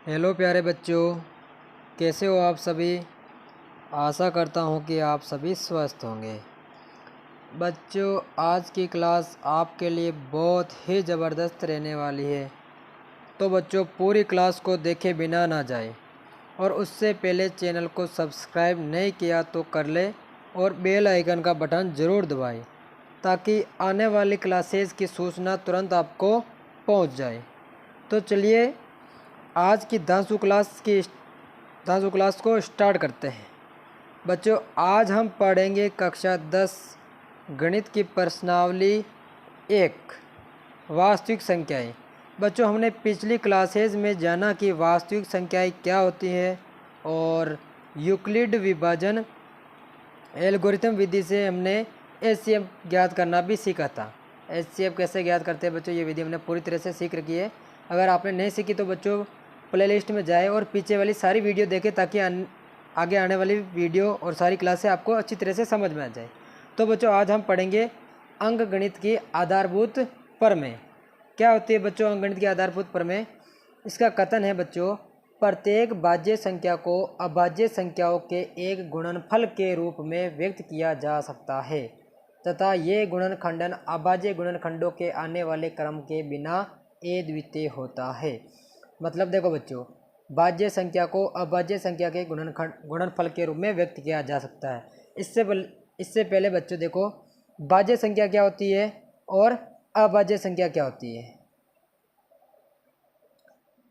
Hello प्यारे बच्चों, कैसे हो आप सभी। आशा करता हूँ कि आप सभी स्वस्थ होंगे। बच्चों, आज की क्लास आपके लिए बहुत ही ज़बरदस्त रहने वाली है। तो बच्चों, पूरी क्लास को देखे बिना ना जाए और उससे पहले चैनल को सब्सक्राइब नहीं किया तो कर ले और बेल आइकन का बटन ज़रूर दबाएं ताकि आने वाली क्लासेस की सूचना तुरंत आपको पहुंच जाए। तो चलिए आज की 10वीं क्लास को स्टार्ट करते हैं। बच्चों, आज हम पढ़ेंगे कक्षा 10 गणित की प्रश्नावली 1 वास्तविक संख्याएं। बच्चों, हमने पिछली क्लासेज में जाना कि वास्तविक संख्याएं क्या होती हैं और यूक्लिड विभाजन एल्गोरिथम विधि से हमने एचसीएफ ज्ञात करना भी सीखा था। एचसीएफ कैसे ज्ञात करते हैं बच्चों, ये विधि हमने पूरी तरह से सीख रखी है। अगर आपने नहीं सीखी तो बच्चों प्लेलिस्ट में जाए और पीछे वाली सारी वीडियो देखें ताकि आगे आने वाली वीडियो और सारी क्लासें आपको अच्छी तरह से समझ में आ जाए। तो बच्चों, आज हम पढ़ेंगे अंकगणित की आधारभूत प्रमेय। क्या होती है बच्चों अंकगणित की आधारभूत प्रमेय? इसका कथन है बच्चों, प्रत्येक भाज्य संख्या को अभाज्य संख्याओं के एक गुणनफल के रूप में व्यक्त किया जा सकता है तथा ये गुणनखंडन अभाज्य गुणनखंडों के आने वाले क्रम के बिना अद्वितीय होता है। मतलब देखो बच्चों, भाज्य संख्या को अभाज्य संख्या के गुणनफल के रूप में व्यक्त किया जा सकता है। इससे पहले बच्चों देखो, भाज्य संख्या क्या होती है और अभाज्य संख्या क्या होती है।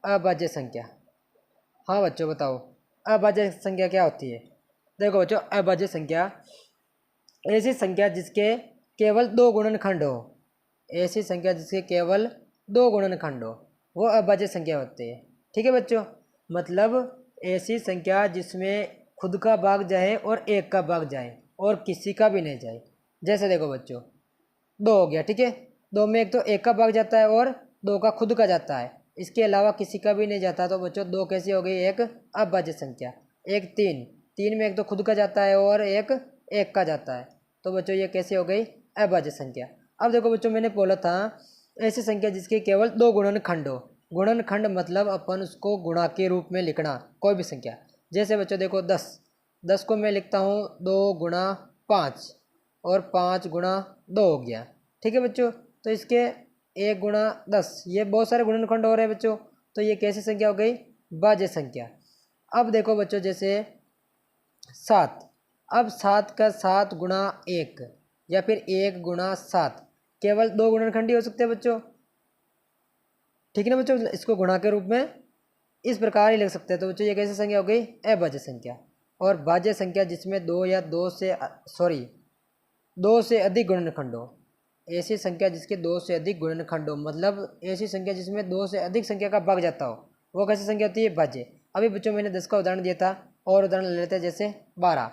अभाज्य संख्या, हाँ बच्चों बताओ, अभाज्य संख्या क्या होती है? देखो बच्चों, अभाज्य संख्या ऐसी संख्या जिसके केवल दो गुणनखंड हो, ऐसी संख्या जिसके केवल दो गुणनखंड हो, वो अभाज्य संख्या होती है। ठीक है बच्चों, मतलब ऐसी संख्या जिसमें खुद का भाग जाए और एक का भाग जाए और किसी का भी नहीं जाए। जैसे देखो बच्चों, दो हो गया, ठीक है, दो में एक तो एक का भाग जाता है और दो का खुद का जाता है, इसके अलावा किसी का भी नहीं जाता। तो बच्चों दो कैसी हो गई? एक अभाज्य संख्या। एक तीन, तीन में एक तो खुद का जाता है और एक एक का जाता है, तो बच्चों ये कैसी हो गई? अभाज्य संख्या। अब देखो बच्चों, मैंने बोला था ऐसी संख्या जिसके केवल दो गुणनखंड हो। गुणनखंड मतलब अपन उसको गुणा के रूप में लिखना, कोई भी संख्या। जैसे बच्चों देखो 10, 10 को मैं लिखता हूँ 2 × 5 और 5 × 2 हो गया। ठीक है बच्चों, तो इसके 1 × 10, ये बहुत सारे गुणनखंड हो रहे हैं बच्चों, तो ये कैसी संख्या हो गई? भाज्य संख्या। अब देखो बच्चों, जैसे 7, अब 7 का 7 × 1 या फिर 1 × 7, केवल दो गुणनखंड ही हो सकते हैं बच्चों। ठीक है ना बच्चों, इसको गुणा के रूप में इस प्रकार ही लिख सकते हैं। तो बच्चों ये कैसी संख्या हो गई? अभाज्य संख्या। और भाज्य संख्या जिसमें दो से अधिक गुणनखंड हो, ऐसी संख्या जिसके दो से अधिक गुणनखंड हो, मतलब ऐसी संख्या जिसमें दो से अधिक संख्या का भाग जाता हो, वो कैसी संख्या होती है? भाज्य। अभी बच्चों मैंने 10 का उदाहरण दिया था, और उदाहरण ले लेते हैं जैसे 12।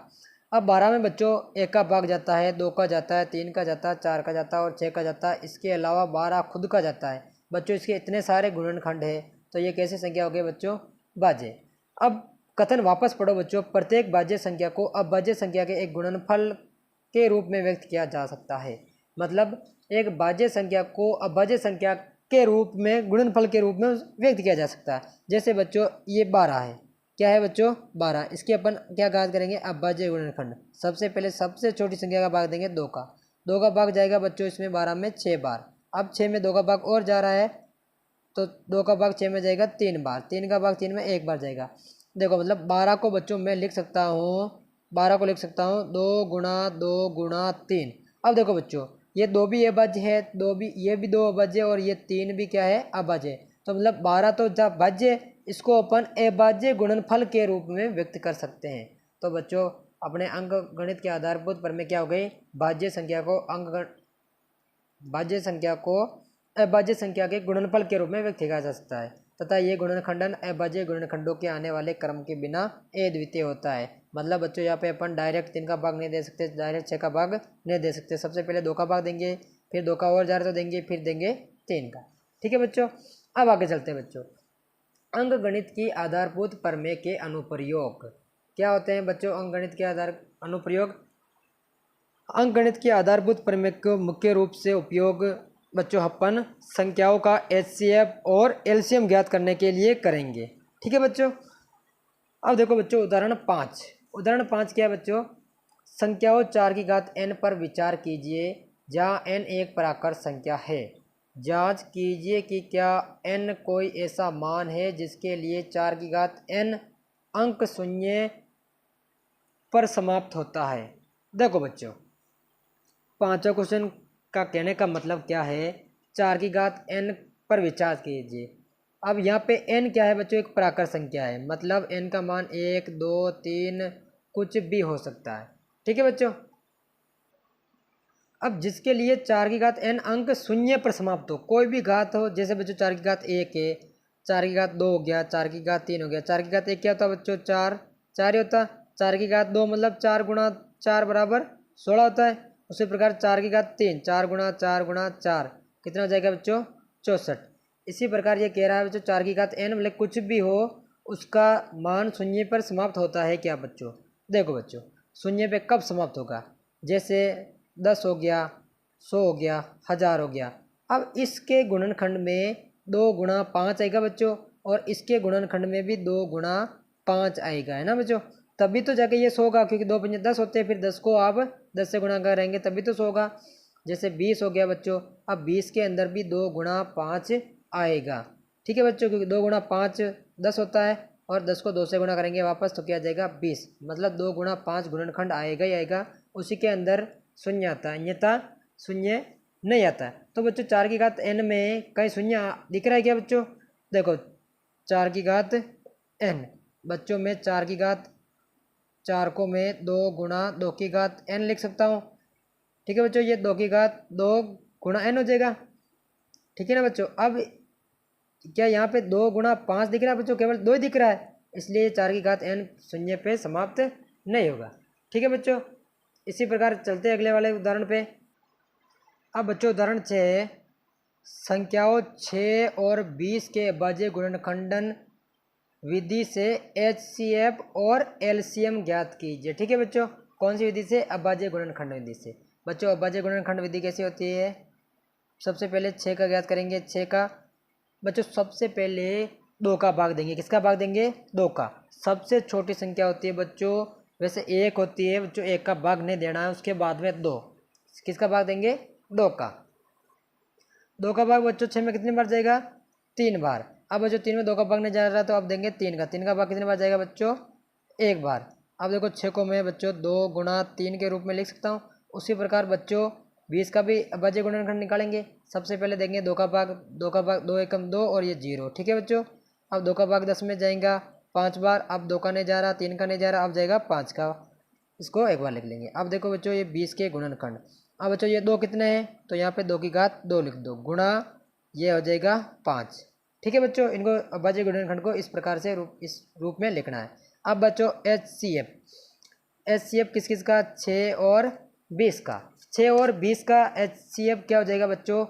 अब 12 में बच्चों एक का भाग जाता है, दो का जाता है, तीन का जाता है, चार का जाता है और 6 का जाता है। इसके अलावा 12 खुद का जाता है। बच्चों इसके इतने सारे गुणनखंड है, तो ये कैसी संख्या हो गई बच्चों? भाज्य। अब कथन वापस पढ़ो बच्चों, प्रत्येक भाज्य संख्या को अभाज्य संख्या के एक गुणनफल के रूप में व्यक्त किया जा सकता है। मतलब एक भाज्य संख्या को अभाज्य संख्या के रूप में, गुणनफल के रूप में व्यक्त किया जा सकता है। जैसे बच्चों ये 12 है, क्या है बच्चों? 12। इसके अपन क्या ज्ञात करेंगे? अभाज्य गुणनखंड। सबसे पहले सबसे छोटी संख्या का भाग देंगे 2 का, 2 का भाग जाएगा बच्चों इसमें 12 में 6 बार। अब 6 में 2 का भाग और जा रहा है, तो 2 का भाग 6 में जाएगा 3 बार, 3 का भाग 3 में 1 बार जाएगा। देखो मतलब 12 को बच्चों मैं लिख सकता हूँ, 12 को लिख सकता हूँ 2 × 2 × 3। अब देखो बच्चों, ये 2 भी अभाज्य है, ये भी 2 अभाज्य और ये 3 भी क्या है? अभाज्य। तो मतलब 12 तो जब भाज्य, इसको अपन अभाज्य गुणनफल के रूप में व्यक्त कर सकते हैं। तो बच्चों अपने अंक गणित के आधारभूत प्रमेय क्या हो गई? भाज्य संख्या को अभाज्य संख्या के गुणनफल के रूप में व्यक्त किया जा सकता है तथा ये गुणनखंडन अभाज्य गुणनखंडों के आने वाले क्रम के बिना अद्वितीय होता है। मतलब बच्चों यहाँ पे अपन डायरेक्ट 3 का भाग नहीं दे सकते, डायरेक्ट 6 का भाग नहीं दे सकते। सबसे पहले 2 का भाग देंगे, फिर 2 का और जा रहा तो देंगे, फिर देंगे 3 का। ठीक है बच्चों, अब आगे चलते हैं बच्चों। अंकगणित की आधारभूत प्रमेय के अनुप्रयोग क्या होते हैं बच्चों? अंकगणित के अनुप्रयोग, अंकगणित के आधारभूत प्रमेय को मुख्य रूप से उपयोग बच्चों अपन संख्याओं का एचसीएफ और एलसीएम ज्ञात करने के लिए करेंगे। ठीक है बच्चों। अब देखो बच्चों उदाहरण 5। उदाहरण 5 क्या है बच्चों, संख्याओं 4 की घात n पर विचार कीजिए जहाँ n एक प्राकृत संख्या है। जांच कीजिए कि क्या n कोई ऐसा मान है जिसके लिए 4 की घात n अंक शून्य पर समाप्त होता है। देखो बच्चों, पांचवा क्वेश्चन का कहने का मतलब क्या है, 4 की घात n पर विचार कीजिए। अब यहाँ पे n क्या है बच्चों, एक प्राकृत संख्या है, मतलब n का मान 1 2 3 कुछ भी हो सकता है। ठीक है बच्चों। अब जिसके लिए 4 की घात n अंक शून्य पर समाप्त हो, कोई भी घात हो, जैसे बच्चों 4 की घात 1 है, 4 की घात 2 हो गया, 4 की घात 3 हो गया। 4 की घात 1 क्या होता है बच्चों, 4 4 ही होता। 4 की घात 2 मतलब 4 गुणा 4 बराबर 16 होता है। उसी प्रकार 4 की घात 3 4 गुणा 4 गुणा 4 कितना हो जाएगा बच्चों, 64। इसी प्रकार ये कह रहा है बच्चों 4 की घात n मतलब कुछ भी हो उसका मान शून्य पर समाप्त होता है क्या बच्चों। देखो बच्चों, शून्य पे कब समाप्त होगा, जैसे 10 हो गया, 100 हो गया, 1000 हो गया। अब इसके गुणनखंड में 2 गुणा 5 आएगा बच्चों, और इसके गुणनखंड में भी 2 गुणा 5 आएगा, है ना बच्चों। तभी तो जाके ये 100 होगा, क्योंकि 2 पंजे 10 होते हैं, फिर 10 को आप 10 से गुणा करेंगे तभी तो 100 होगा। जैसे 20 हो गया बच्चों, अब 20 के अंदर भी 2 गुणा 5 आएगा। ठीक है बच्चों, क्योंकि 2 गुणा 5 10 होता है, और 10 को 2 से गुणा करेंगे वापस तो क्या आ जाएगा 20, मतलब 2 गुणा 5 गुणनखंड आएगा ही आएगा। उसी के अंदर शून्य आता है, अन्यथा शून्य नहीं आता है। तो बच्चों 4 की घात n में कहीं शून्य दिख रहा है क्या बच्चों, देखो 4 की घात n बच्चों में 4 की घात 4 को मैं 2 गुणा 2 की घात n लिख सकता हूँ। ठीक है बच्चों, ये 2 की घात 2 गुणा n हो जाएगा। ठीक है ना बच्चों। अब क्या यहाँ पे 2 गुणा 5 दिख रहा है बच्चों, केवल 2 ही दिख रहा है, इसलिए 4 की घात n शून्य पे समाप्त नहीं होगा। ठीक है बच्चों। इसी प्रकार चलते हैं अगले वाले उदाहरण पे। अब बच्चों उदाहरण 6, संख्याओं 6 और 20 के अभाज्य गुणनखंडन विधि से HCF और LCM ज्ञात कीजिए। ठीक है बच्चों, कौन सी विधि से, अभाज्य गुणनखंड विधि से। बच्चों अभाज्य गुणनखंड विधि कैसी होती है, सबसे पहले 6 का ज्ञात करेंगे। 6 का बच्चों सबसे पहले 2 का भाग देंगे, किसका भाग देंगे, 2 का। सबसे छोटी संख्या होती है बच्चों, वैसे 1 होती है बच्चों, 1 का भाग नहीं देना है, उसके बाद में 2, किसका भाग देंगे, 2 का। 2 का भाग बच्चों 6 में कितनी बार जाएगा, 3 बार। अब बच्चों 3 में 2 का भाग नहीं जा रहा तो अब देंगे 3 का। 3 का भाग कितनी बार जाएगा बच्चों, 1 बार। अब देखो 6 को मैं बच्चों 2 गुणा 3 के रूप में लिख सकता हूँ। उसी प्रकार बच्चों 20 का भी अभाज्य गुणनखंड निकालेंगे। सबसे पहले देंगे 2 का भाग, 2 एकम 2 और ये 0। ठीक है बच्चों। अब 2 का भाग 10 में जाएगा 5 बार। अब 2 का नहीं जा रहा, 3 का नहीं जा रहा, अब जाएगा 5 का, इसको एक बार लिख लेंगे। अब देखो बच्चों ये 20 के गुणनखंड। अब बच्चों ये 2 कितने हैं, तो यहाँ पे 2 की घात 2 लिख दो, गुणा ये हो जाएगा 5। ठीक है बच्चों, इनको अभाज्य गुणनखंड को इस प्रकार से इस रूप में लिखना है। अब बच्चों HCF किस किस का, 6 और 20 का। 6 और 20 का HCF क्या हो जाएगा बच्चों।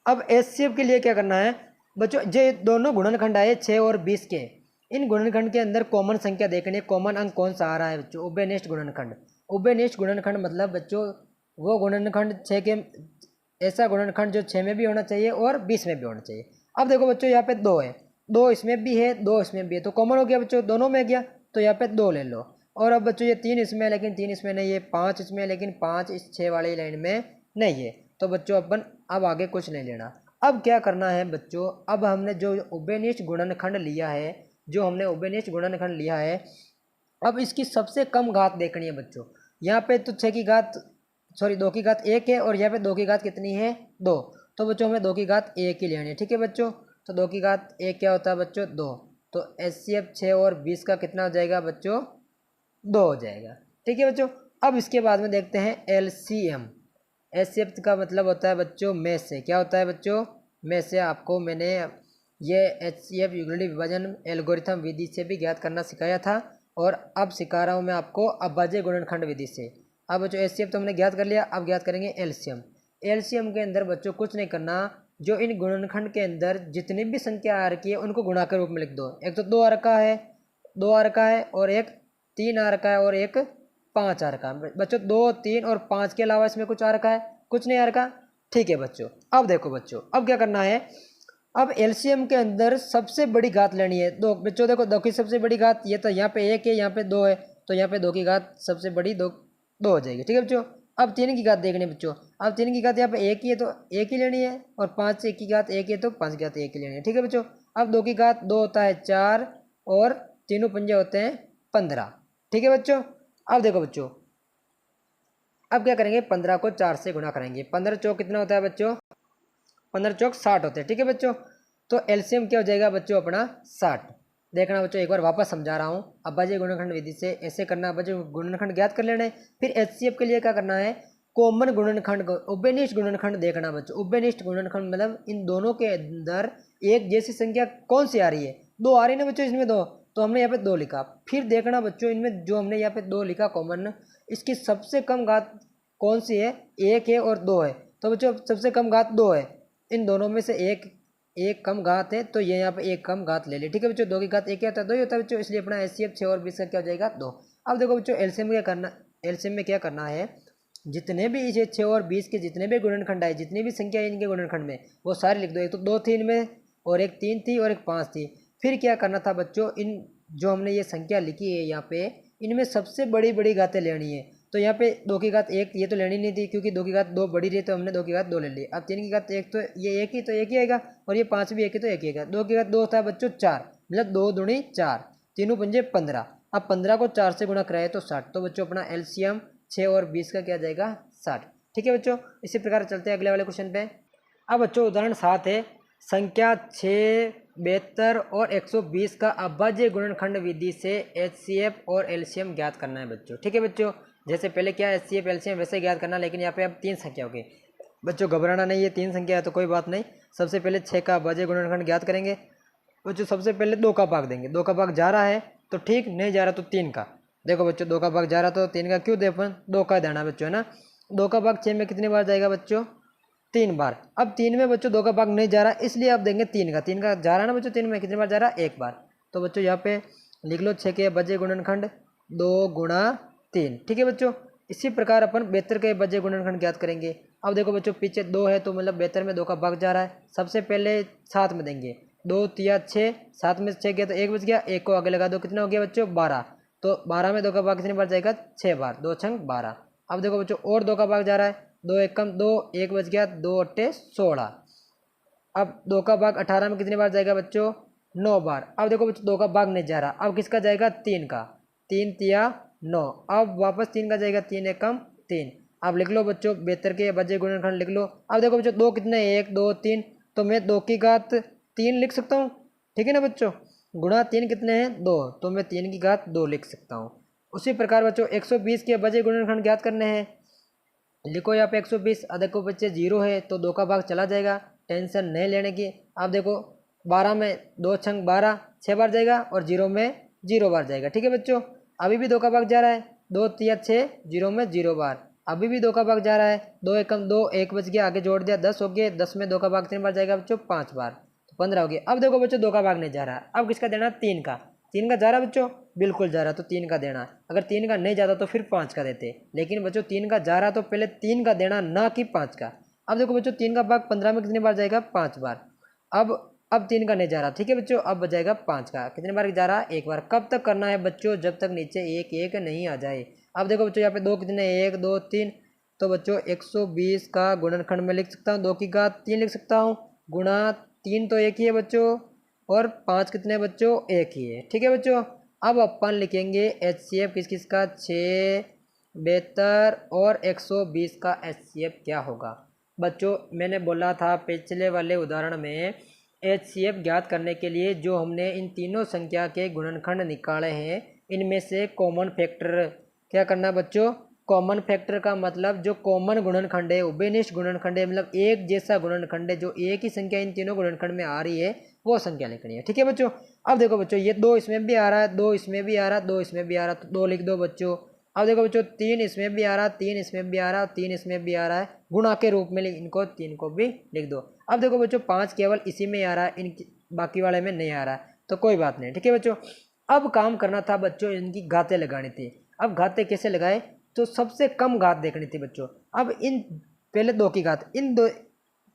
अब HCF के लिए क्या करना है बच्चों, जो दोनों गुणनखंड आए 6 और 20 के, इन गुणनखंड के अंदर कॉमन संख्या देखनी है, कॉमन अंक कौन सा आ रहा है बच्चों, उभयनिष्ठ गुणनखंड। उभयनिष्ठ गुणनखंड मतलब बच्चों वो गुणनखंड 6 के, ऐसा गुणनखंड जो 6 में भी होना चाहिए और 20 में भी होना चाहिए। अब देखो बच्चों यहाँ पे 2 है, 2 इसमें भी है, 2 इसमें भी है, तो कॉमन हो गया बच्चों, दोनों में गया, तो यहाँ पे 2 ले लो। और अब बच्चों ये 3 इसमें है लेकिन 3 इसमें नहीं है, 5 इसमें है लेकिन 5 इस 6 वाली लाइन में नहीं है, तो बच्चों अपन अब आगे कुछ नहीं लेना। अब क्या करना है बच्चों, अब हमने जो उभयनिष्ठ गुणनखंड लिया है, जो हमने उभयनिष्ठ गुणनखंड लिया है, अब इसकी सबसे कम घात देखनी है बच्चों। यहाँ पे तो 6 की घात, सॉरी 2 की घात 1 है, और यहाँ पे 2 की घात कितनी है, 2। तो बच्चों हमें 2 की घात 1 ही लेनी है। ठीक है बच्चों, तो 2 की घात 1 क्या होता है बच्चों, 2। तो HCF 6 और 20 का कितना हो जाएगा बच्चों, 2 हो जाएगा। ठीक है बच्चों। अब इसके बाद में देखते हैं LCM। HCF का मतलब होता है बच्चों में से, क्या होता है बच्चों, में से। आपको मैंने ये HCF युगली विभाजन एल्गोरिथम विधि से भी ज्ञात करना सिखाया था, और अब सिखा रहा हूँ मैं आपको अभाज्य गुणनखंड विधि से। अब बच्चों HCF तो हमने ज्ञात कर लिया, अब ज्ञात करेंगे LCM। LCM के अंदर बच्चों कुछ नहीं करना, जो इन गुणनखंड के अंदर जितनी भी संख्या आ रखी है उनको गुणा के रूप में लिख दो। एक तो 2 आ रखा है, 2 आ रखा है, और एक 3 आ रखा है, और एक 5 आ रखा है बच्चों। 2 3 और 5 के अलावा इसमें कुछ आ रखा है, कुछ नहीं आ रखा। ठीक है बच्चों। अब देखो बच्चों, अब क्या करना है, अब एलसीएम के अंदर सबसे बड़ी घात लेनी है। दो बच्चों देखो, दो की सबसे बड़ी घात ये तो यहाँ पे एक है, यहाँ पे दो है, तो यहाँ पे दो की घात सबसे बड़ी दो दो हो जाएगी। ठीक है बच्चों। अब तीन की घात देखनी है बच्चों। अब तीन की घात यहाँ पे एक ही है तो एक ही लेनी है, और पाँच से एक की घात एक है तो पाँच की घात एक ही लेनी है। ठीक है बच्चों। अब दो की घात दो होता है चार, और तीनों पंजे होते हैं 15। ठीक है बच्चों। अब देखो बच्चों, अब क्या करेंगे, 15 को 4 से गुणा करेंगे। 15 चौक कितना होता है बच्चों, 15 चौक 60 होते हैं। ठीक है बच्चों। तो एलसीएम क्या हो जाएगा बच्चों अपना 60। देखना बच्चों, एक बार वापस समझा रहा हूँ। अभाज्य गुणनखंड विधि से ऐसे करना, अभाज्य गुणनखंड ज्ञात कर लेना है। फिर एचसीएफ के लिए क्या करना है, कॉमन गुणनखंड को उभयनिष्ठ गुणनखंड देखना बच्चों। उभयनिष्ठ गुणनखंड मतलब इन दोनों के अंदर एक जैसी संख्या कौन सी आ रही है, दो आ रही है ना बच्चों इसमें दो, तो हमने यहाँ पे दो लिखा। फिर देखना बच्चों, इनमें जो हमने यहाँ पे दो लिखा कॉमन, इसकी सबसे कम घात कौन सी है, एक है और दो है। तो बच्चों सबसे कम घात दो है, इन दोनों में से एक कम घात है, तो ये यहाँ पे एक कम घात ले ली। ठीक है बच्चों। दो की घात एक ही होता है, दो ही होता है बच्चों, इसलिए अपना एचसीएफ 6 और 20 का क्या हो जाएगा, दो। अब देखो बच्चों, एलसीएम क्या करना, एलसीएम में क्या करना है, जितने भी ये 6 और 20 के जितने भी गुणनखंड आए, जितनी भी संख्या है इनके गुणनखंड में, वो सारे लिख दो। एक तो दो थी इनमें, और एक तीन थी, और एक पाँच थी। फिर क्या करना था बच्चों, इन जो हमने ये संख्या लिखी है यहाँ पे, इनमें सबसे बड़ी बड़ी घातें लेनी है। तो यहाँ पे दो की घात एक ये तो लेनी नहीं थी, क्योंकि दो की घात दो बड़ी रही, तो हमने दो की घात दो ले ली। अब तीन की घात एक, तो ये एक ही, तो एक ही आएगा, और ये पाँच भी एक ही, तो एक ही आएगा। दो की घात दो होता है बच्चों चार, मतलब दो दूनी चार, तीनों पंजे 15। अब 15 को 4 से गुणा कराए तो 60। तो बच्चों अपना एलसीएम 6 और 20 का क्या जाएगा, 60। ठीक है बच्चों। इसी प्रकार चलते हैं अगले वाले क्वेश्चन पे। अब बच्चों उदाहरण 7 है, संख्या 6, 72 और 120 का अभाज्य गुणनखंड विधि से एचसीएफ और एलसीएम ज्ञात करना है बच्चों। ठीक है बच्चों। जैसे पहले क्या एचसीएफ एलसीएम वैसे ज्ञात करना, लेकिन यहाँ पे अब तीन संख्या होगी बच्चों, घबराना नहीं है, तीन संख्या है तो कोई बात नहीं। सबसे पहले 6 का अभाज्य गुणनखंड ज्ञात करेंगे बच्चों। सबसे पहले 2 का भाग देंगे, 2 का भाग जा रहा है तो ठीक, नहीं जा रहा तो 3 का। देखो बच्चों, 2 का भाग जा रहा तो 3 का क्यों दे, अपन 2 का देना बच्चों, है ना। 2 का भाग 6 में कितनी बार जाएगा बच्चों, 3 बार। अब 3 में बच्चों 2 का भाग नहीं जा रहा, इसलिए आप देंगे 3 का। 3 का जा रहा है ना बच्चों, 3 में कितनी बार जा रहा है, एक बार। तो बच्चों यहाँ पे लिख लो 6 के अभाज्य गुणनखंड 2 गुणा 3। ठीक है बच्चों। इसी प्रकार अपन 72 के अभाज्य गुणनखंड ज्ञात करेंगे। अब देखो बच्चों, पीछे 2 है तो मतलब 72 में 2 का भाग जा रहा है। सबसे पहले 7 में देंगे, 2 तिया 6, 7 में 6 गया तो 1 बच गया, 1 को आगे लगा दो, कितना हो गया बच्चों 12। तो 12 में 2 का भाग कितनी बार जाएगा, 6 बार, 2 छंग 12। अब देखो बच्चों, और 2 का भाग जा रहा है, 2 एक कम 2, 1 बच गया, 2 अट्ठे 16। अब 2 का भाग 18 में कितनी बार जाएगा बच्चों, 9 बार। अब देखो बच्चों 2 का भाग नहीं जा रहा, अब किसका जाएगा, 3 का, 3 तिया 9। अब वापस 3 का जाएगा, 3 एक कम 3। अब लिख लो बच्चों 72 के अभाज्य गुणनखंड लिख लो। अब देखो बच्चों 2 कितने, 1 2 3, तो मैं 2 की घात 3 लिख सकता हूँ। ठीक है ना बच्चों, गुणा 3 कितने हैं, 2, तो मैं 3 की घात 2 लिख सकता हूँ। उसी प्रकार बच्चों 120 के अभाज्य गुणनखंड ज्ञात करने हैं। लिखो यहाँ पे 120। देखो बच्चे 0 है तो 2 का भाग चला जाएगा, टेंशन नहीं लेने की। अब देखो 12 में 2 छंग 12, 6 बार जाएगा, और 0 में 0 बार जाएगा। ठीक है बच्चों। अभी भी 2 का भाग जा रहा है, 2 तिया 6, 0 में 0 बार। अभी भी 2 का भाग जा रहा है, 2 एकम 2, 1 बच गया, आगे जोड़ दिया 10 हो गए, 10 में 2 का भाग 3 बार जाएगा बच्चों, 5 बार, तो 15 हो गया। अब देखो बच्चों 2 का भाग नहीं जा रहा, अब किसका देना, 3 का। 3 का जा रहा बच्चों, बिल्कुल जा रहा, तो 3 का देना। अगर 3 का नहीं जाता तो फिर 5 का देते, लेकिन बच्चों 3 का जा रहा तो पहले 3 का देना, ना कि 5 का। अब देखो बच्चों 3 का भाग 15 में कितनी बार जाएगा, 5 बार। अब 3 का नहीं जा रहा, ठीक है बच्चों। अब बजाएगा 5 का, कितनी बार जा रहा, एक बार। कब तक करना है बच्चों, जब तक नीचे एक एक नहीं आ जाए। अब देखो बच्चों यहाँ पे 2 कितने, 1 2 3, तो बच्चों 120 का गुणनखंड में लिख सकता हूँ, 2 की घात 3 लिख सकता हूँ, गुणा 3 तो एक ही है बच्चों, और 5 कितने बच्चों, एक ही है। ठीक है बच्चों। अब अपन लिखेंगे एचसीएफ किस किस का, 6, 72 और 120 का एचसीएफ क्या होगा बच्चों। मैंने बोला था पिछले वाले उदाहरण में, एचसीएफ ज्ञात करने के लिए जो हमने इन तीनों संख्या के गुणनखंड निकाले हैं, इनमें से कॉमन फैक्टर क्या करना है बच्चों। कॉमन फैक्टर का मतलब जो कॉमन गुणनखंड है, उभयनिष्ठ गुणनखंड है, मतलब एक जैसा गुणनखंड है, जो एक ही संख्या इन तीनों गुणनखंड में आ रही है, वो संख्या लिखनी है। ठीक है बच्चों। अब देखो बच्चों ये 2 इसमें भी आ रहा है, 2 इसमें भी आ रहा है, 2 इसमें भी आ रहा है, तो 2 लिख दो बच्चों। अब देखो बच्चों 3 इसमें भी आ रहा है, 3 इसमें भी आ रहा है, 3 इसमें भी आ रहा है, गुणा के रूप में इनको 3 को भी लिख दो। अब देखो बच्चों 5 केवल इसी में आ रहा है, इन बाकी वाले में नहीं आ रहा है, तो कोई बात नहीं। ठीक है बच्चों। अब काम करना था बच्चों, इनकी घातें लगानी थी। अब घातें कैसे लगाए, तो सबसे कम घात देखनी थी बच्चों। अब इन पहले 2 की घात, इन दो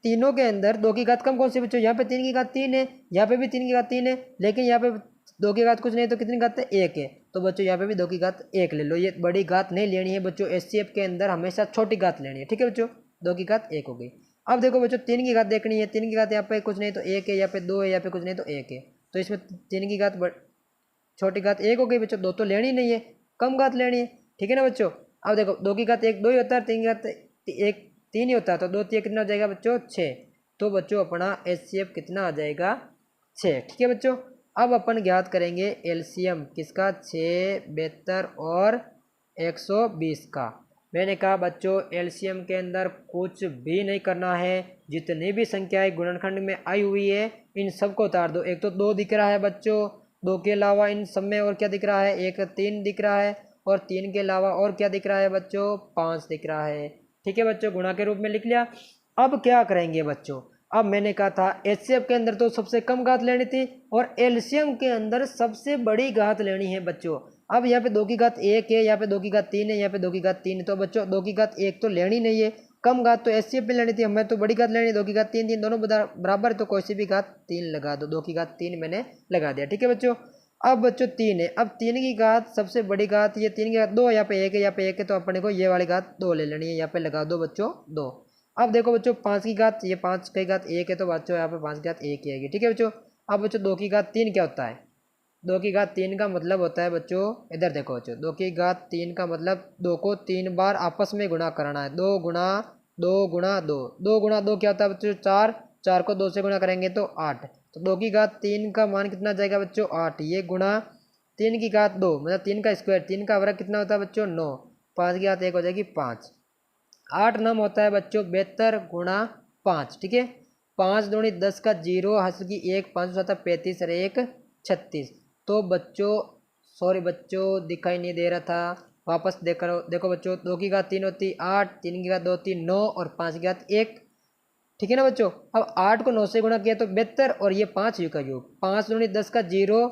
तीनों के अंदर 2 की घात कम कौन सी बच्चों, यहाँ पे 3 की घात 3 है, यहाँ पे भी 3 की घात 3 है, लेकिन यहाँ पे 2 की घात कुछ नहीं, तो कितनी घात है 1 है। तो बच्चों यहाँ पे भी 2 की घात 1 ले लो, ये बड़ी घात नहीं लेनी है बच्चों, एचसीएफ के अंदर हमेशा छोटी घात लेनी है, ठीक है बच्चों। 2 की घात 1 हो गई। अब देखो बच्चों 3 की घात देखनी है, 3 की घात यहाँ पे कुछ नहीं तो 1 है, यहाँ पे 2 है, यहाँ पे कुछ नहीं तो 1 है, तो इसमें 3 की घात छोटी घात 1 हो गई बच्चों, 2 तो लेनी नहीं है, कम घात लेनी है, ठीक है ना बच्चों। अब देखो 2 की घात 1 2 ही होता है, 3 की घात 1 3 ही होता है, तो 2 3 कितना हो जाएगा बच्चों 6। तो बच्चों अपना एचसीएफ कितना आ जाएगा 6, ठीक है बच्चों। अब अपन ज्ञात करेंगे एलसीएम किसका, 6, 72 और 120 का। मैंने कहा बच्चों एलसीएम के अंदर कुछ भी नहीं करना है, जितनी भी संख्याएं गुणनखंड में आई हुई है इन सबको उतार दो। एक तो 2 दिख रहा है बच्चों, 2 के अलावा इन सब में और क्या दिख रहा है, एक 3 दिख रहा है, और 3 के अलावा और क्या दिख रहा है बच्चों, 5 दिख रहा है, ठीक है बच्चों। गुणा के रूप में लिख लिया। अब क्या करेंगे बच्चों, अब मैंने कहा था एचसीएफ के अंदर तो सबसे कम घात लेनी थी और एलसीएम के अंदर सबसे बड़ी घात लेनी है बच्चों। अब यहाँ पे 2 की घात 1 है, यहाँ पे 2 की घात 3 है, यहाँ पे 2 की घात 3 है, तो बच्चों 2 की घात 1 तो लेनी नहीं है, कम घात तो एचसीएफ में लेनी थी, हमें तो बड़ी घात लेनी है। 2 की घात 3 3 दोनों बराबर, तो कोई सी भी घात 3 लगा दो, 2 की घात 3 मैंने लगा दिया, ठीक है बच्चों। अब बच्चों 3 है, अब 3 की घात सबसे बड़ी घात, ये 3 की घात 2, यहाँ पे 1 है, यहाँ पे 1 है, तो अपने को ये वाली घात 2 ले लेनी है, यहाँ पे लगा दो बच्चों 2। अब देखो बच्चों 5 की घात, ये 5 की घात 1 है, तो बच्चों यहाँ पे 5 की घात 1 ही आएगी, ठीक है बच्चों। अब बच्चों 2 की घात 3 क्या होता है, 2 की घात 3 का मतलब होता है बच्चों, इधर देखो बच्चों 2 की घात 3 का मतलब 2 को 3 बार आपस में गुणा कराना है, 2 गुणा 2 गुणा 2, 2 गुणा 2 क्या होता है बच्चों 4, 4 को 2 से गुणा करेंगे तो 8, तो 2 की घात 3 का मान कितना जाएगा बच्चों 8, ये गुणा 3 की घात 2 मतलब 3 का स्क्वायर, 3 का वर्ग कितना होता है बच्चों 9, 5 की घात 1 हो जाएगी 5, 8 नाम होता है बच्चों 72 गुणा 5, ठीक है। 5 दूनी 10 का 0 हासिल की 1, 5 7 35 और 1 36। तो बच्चों सॉरी बच्चों दिखाई नहीं दे रहा था, वापस देखो बच्चों 2 की घात 3 होती 8, 3 की घात 2 होती 9 और 5 की घात 1, ठीक है ना बच्चों। अब 8 को 9 से गुणा किया तो 72 और ये 5 यू का योग, 5 दूनी 10 का 0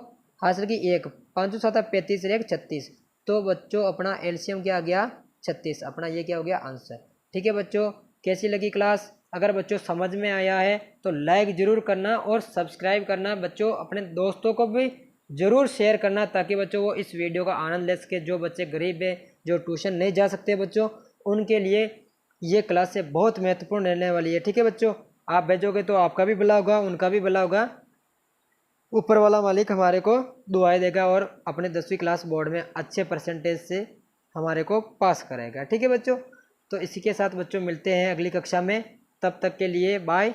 हासिल की 1, 5 7 35 और 1 36। तो बच्चों अपना एलसीएम क्या आ गया 36, अपना ये क्या हो गया आंसर, ठीक है बच्चों। कैसी लगी क्लास, अगर बच्चों समझ में आया है तो लाइक ज़रूर करना और सब्सक्राइब करना बच्चों, अपने दोस्तों को भी ज़रूर शेयर करना ताकि बच्चों वो इस वीडियो का आनंद ले सके। जो बच्चे गरीब है, जो ट्यूशन नहीं जा सकते बच्चों, उनके लिए ये क्लास से बहुत महत्वपूर्ण रहने वाली है, ठीक है बच्चों। आप भेजोगे तो आपका भी भला होगा, उनका भी भला होगा, ऊपर वाला मालिक हमारे को दुआएं देगा और अपने 10वीं क्लास बोर्ड में अच्छे परसेंटेज से हमारे को पास करेगा, ठीक है बच्चों। तो इसी के साथ बच्चों मिलते हैं अगली कक्षा में, तब तक के लिए बाय।